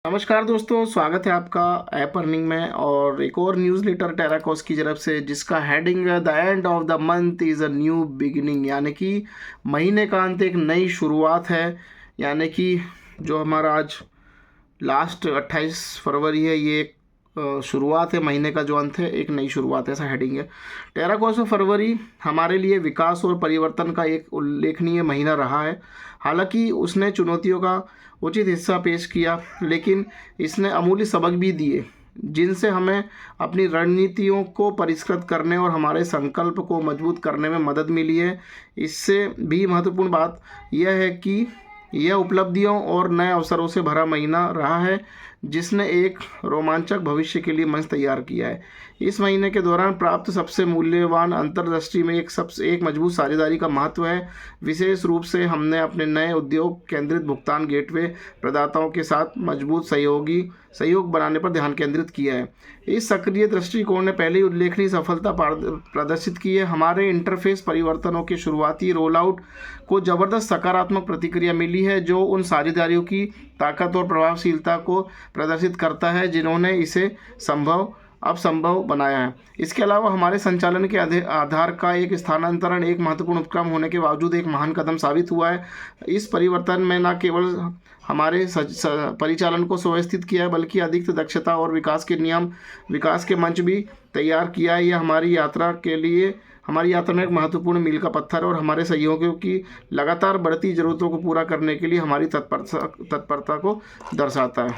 नमस्कार दोस्तों, स्वागत है आपका ऐप अर्निंग में और एक और न्यूज़लेटर टेराकोस की तरफ से जिसका हेडिंग है the end of the month is a new beginning, यानी कि महीने का अंत एक नई शुरुआत है। यानी कि जो हमारा आज लास्ट 28 फरवरी है, ये एक शुरुआत है। महीने का जो अंत है एक नई शुरुआत है, ऐसा हेडिंग है। टेराकोस फरवरी हमारे लिए विकास और परिवर्तन का एक उल्लेखनीय महीना रहा है। हालांकि उसने चुनौतियों का उचित हिस्सा पेश किया, लेकिन इसने अमूल्य सबक भी दिए जिनसे हमें अपनी रणनीतियों को परिष्कृत करने और हमारे संकल्प को मजबूत करने में मदद मिली है। इससे भी महत्वपूर्ण बात यह है कि यह उपलब्धियों और नए अवसरों से भरा महीना रहा है, जिसने एक रोमांचक भविष्य के लिए मंच तैयार किया है। इस महीने के दौरान प्राप्त सबसे मूल्यवान अंतर्दृष्टि में एक मजबूत साझेदारी का महत्व है। विशेष रूप से हमने अपने नए उद्योग केंद्रित भुगतान गेटवे प्रदाताओं के साथ मजबूत सहयोग बनाने पर ध्यान केंद्रित किया है। इस सक्रिय दृष्टिकोण ने पहले ही उल्लेखनीय सफलता प्रदर्शित की है। हमारे इंटरफेस परिवर्तनों के शुरुआती रोल आउट को ज़बरदस्त सकारात्मक प्रतिक्रिया मिली है, जो उन साझेदारियों की ताकत और प्रभावशीलता को प्रदर्शित करता है जिन्होंने इसे संभव बनाया है। इसके अलावा हमारे संचालन के आधार का एक स्थानांतरण एक महत्वपूर्ण उपक्रम होने के बावजूद एक महान कदम साबित हुआ है। इस परिवर्तन में न केवल हमारे परिचालन को सुव्यवस्थित किया है, बल्कि अधिक दक्षता और विकास के मंच भी तैयार किया है। यह हमारी यात्रा में एक महत्वपूर्ण मील का पत्थर है और हमारे सहयोगियों की लगातार बढ़ती ज़रूरतों को पूरा करने के लिए हमारी तत्परता को दर्शाता है।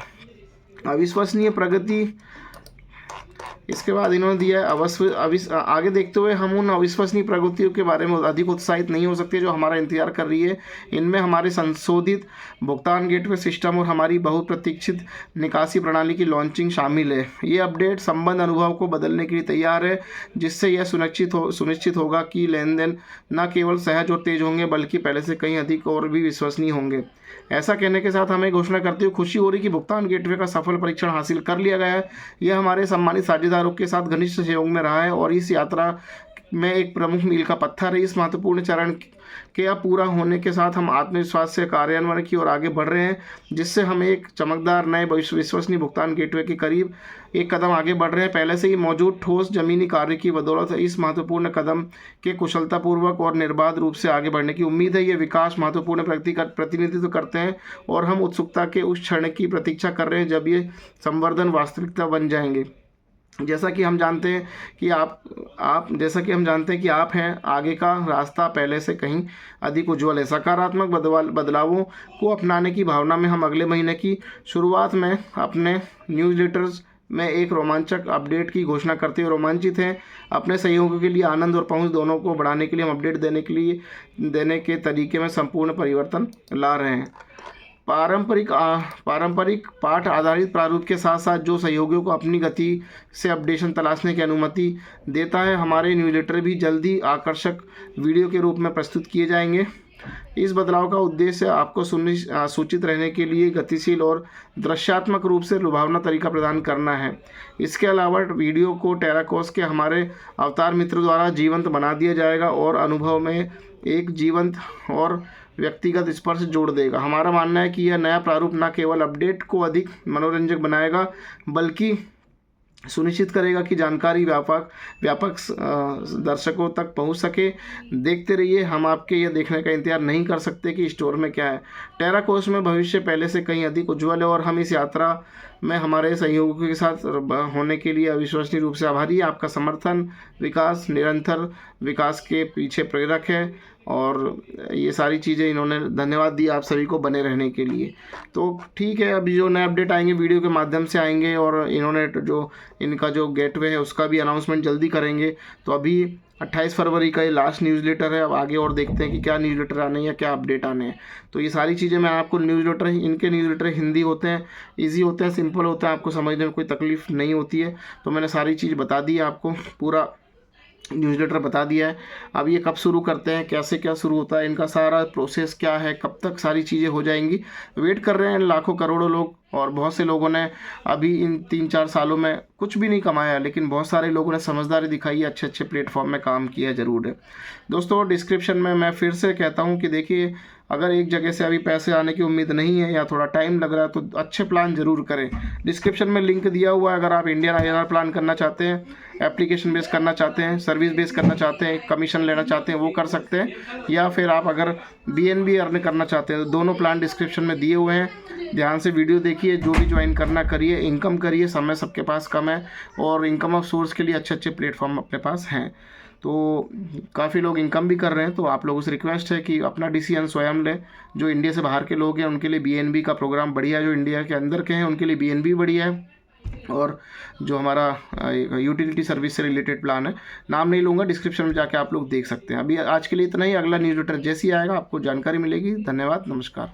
अविश्वसनीय प्रगति, इसके बाद इन्होंने दिया है आगे देखते हुए हम उन अविश्वसनीय प्रगतियों के बारे में अधिक उत्साहित नहीं हो सकते जो हमारा इंतजार कर रही है। इनमें हमारे संशोधित भुगतान गेटवे सिस्टम और हमारी बहुप्रतीक्षित निकासी प्रणाली की लॉन्चिंग शामिल है। ये अपडेट संबंध अनुभव को बदलने के लिए तैयार है, जिससे यह सुनिश्चित होगा कि लेन देन न केवल सहज और तेज होंगे, बल्कि पहले से कहीं अधिक और भी विश्वसनीय होंगे। ऐसा कहने के साथ हमें घोषणा करते हुए खुशी हो रही कि भुगतान गेटवे का सफल परीक्षण हासिल कर लिया गया है। यह हमारे सम्मानित साझेदारों के साथ घनिष्ठ सहयोग में रहा है और इस यात्रा में एक प्रमुख मील का पत्थर है। इस महत्वपूर्ण चरण के पूरा होने के साथ हम आत्मविश्वास से कार्यान्वयन की ओर आगे बढ़ रहे हैं, जिससे हम एक चमकदार नए विश्वसनीय भुगतान गेटवे के करीब एक कदम आगे बढ़ रहे हैं। पहले से ही मौजूद ठोस जमीनी कार्य की बदौलत इस महत्वपूर्ण कदम के कुशलतापूर्वक और निर्बाध रूप से आगे बढ़ने की उम्मीद है। ये विकास महत्वपूर्ण प्रगति का प्रतिनिधित्व करते हैं और हम उत्सुकता के उस क्षण की प्रतीक्षा कर रहे हैं जब ये संवर्धन वास्तविकता बन जाएंगे। जैसा कि हम जानते हैं कि आप हैं, आगे का रास्ता पहले से कहीं अधिक उज्जवल है। सकारात्मक बदलावों को अपनाने की भावना में हम अगले महीने की शुरुआत में अपने न्यूज़लेटर्स में एक रोमांचक अपडेट की घोषणा करते हुए रोमांचित हैं। अपने सहयोगियों के लिए आनंद और पहुंच दोनों को बढ़ाने के लिए हम अपडेट देने के तरीके में संपूर्ण परिवर्तन ला रहे हैं। पारंपरिक पाठ आधारित प्रारूप के साथ साथ जो सहयोगियों को अपनी गति से अपडेशन तलाशने की अनुमति देता है, हमारे न्यूज़लेटर भी जल्दी आकर्षक वीडियो के रूप में प्रस्तुत किए जाएंगे। इस बदलाव का उद्देश्य आपको सूचित रहने के लिए गतिशील और दृश्यात्मक रूप से लुभावना तरीका प्रदान करना है। इसके अलावा वीडियो को टेराकोस के हमारे अवतार मित्र द्वारा जीवंत बना दिया जाएगा और अनुभव में एक जीवंत और व्यक्तिगत स्पर्श जोड़ देगा। हमारा मानना है कि यह नया प्रारूप न केवल अपडेट को अधिक मनोरंजक बनाएगा, बल्कि सुनिश्चित करेगा कि जानकारी व्यापक दर्शकों तक पहुंच सके। देखते रहिए, हम आपके यह देखने का इंतजार नहीं कर सकते कि स्टोर में क्या है। टेराकोस में भविष्य पहले से कहीं अधिक उज्जवल है और हम इस यात्रा में हमारे सहयोगियों के साथ होने के लिए अविश्वसनीय रूप से आभारी है। आपका समर्थन निरंतर विकास के पीछे प्रेरक है और ये सारी चीज़ें इन्होंने धन्यवाद दिया आप सभी को बने रहने के लिए। तो ठीक है, अभी जो नए अपडेट आएंगे वीडियो के माध्यम से आएंगे और इन्होंने इनका जो गेटवे है उसका भी अनाउंसमेंट जल्दी करेंगे। तो अभी 28 फरवरी का ये लास्ट न्यूज़लेटर है। अब आगे और देखते हैं कि क्या न्यूज़लेटर आने हैं या क्या अपडेट आने हैं। तो ये सारी चीज़ें मैं आपको इनके न्यूज़लेटर हिंदी होते हैं, ईजी होते हैं, सिंपल होते हैं, आपको समझने में कोई तकलीफ नहीं होती है। तो मैंने सारी चीज़ बता दी है, आपको पूरा न्यूज़लेटर बता दिया है। अब ये कब शुरू करते हैं, कैसे क्या शुरू होता है, इनका सारा प्रोसेस क्या है, कब तक सारी चीज़ें हो जाएंगी, वेट कर रहे हैं लाखों करोड़ों लोग। और बहुत से लोगों ने अभी इन 3-4 सालों में कुछ भी नहीं कमाया, लेकिन बहुत सारे लोगों ने समझदारी दिखाई है, अच्छे अच्छे प्लेटफॉर्म में काम किया ज़रूर है। दोस्तों डिस्क्रिप्शन में मैं फिर से कहता हूँ कि देखिए अगर एक जगह से अभी पैसे आने की उम्मीद नहीं है या थोड़ा टाइम लग रहा है तो अच्छे प्लान ज़रूर करें। डिस्क्रिप्शन में लिंक दिया हुआ है, अगर आप इंडियन INR प्लान करना चाहते हैं, एप्लीकेशन बेस करना चाहते हैं, सर्विस बेस करना चाहते हैं, कमीशन लेना चाहते हैं, वो कर सकते हैं, या फिर आप अगर BNB अर्न करना चाहते हैं तो दोनों प्लान डिस्क्रिप्शन में दिए हुए हैं। ध्यान से वीडियो देखिए, जो भी ज्वाइन करना करिए, इनकम करिए, समय सबके पास कम है और इनकम ऑफ सोर्स के लिए अच्छे अच्छे प्लेटफॉर्म अपने पास हैं। तो काफ़ी लोग इनकम भी कर रहे हैं, तो आप लोगों से रिक्वेस्ट है कि अपना डिसीजन स्वयं लें। जो इंडिया से बाहर के लोग हैं उनके लिए BNB का प्रोग्राम बढ़िया है, जो इंडिया के अंदर के हैं उनके लिए BNB बढ़िया है, और जो हमारा यूटिलिटी सर्विस से रिलेटेड प्लान है, नाम नहीं लूँगा, डिस्क्रिप्शन में जाके आप लोग देख सकते हैं। अभी आज के लिए इतना ही, अगला न्यूज़लेटर जैसे ही आएगा आपको जानकारी मिलेगी। धन्यवाद, नमस्कार।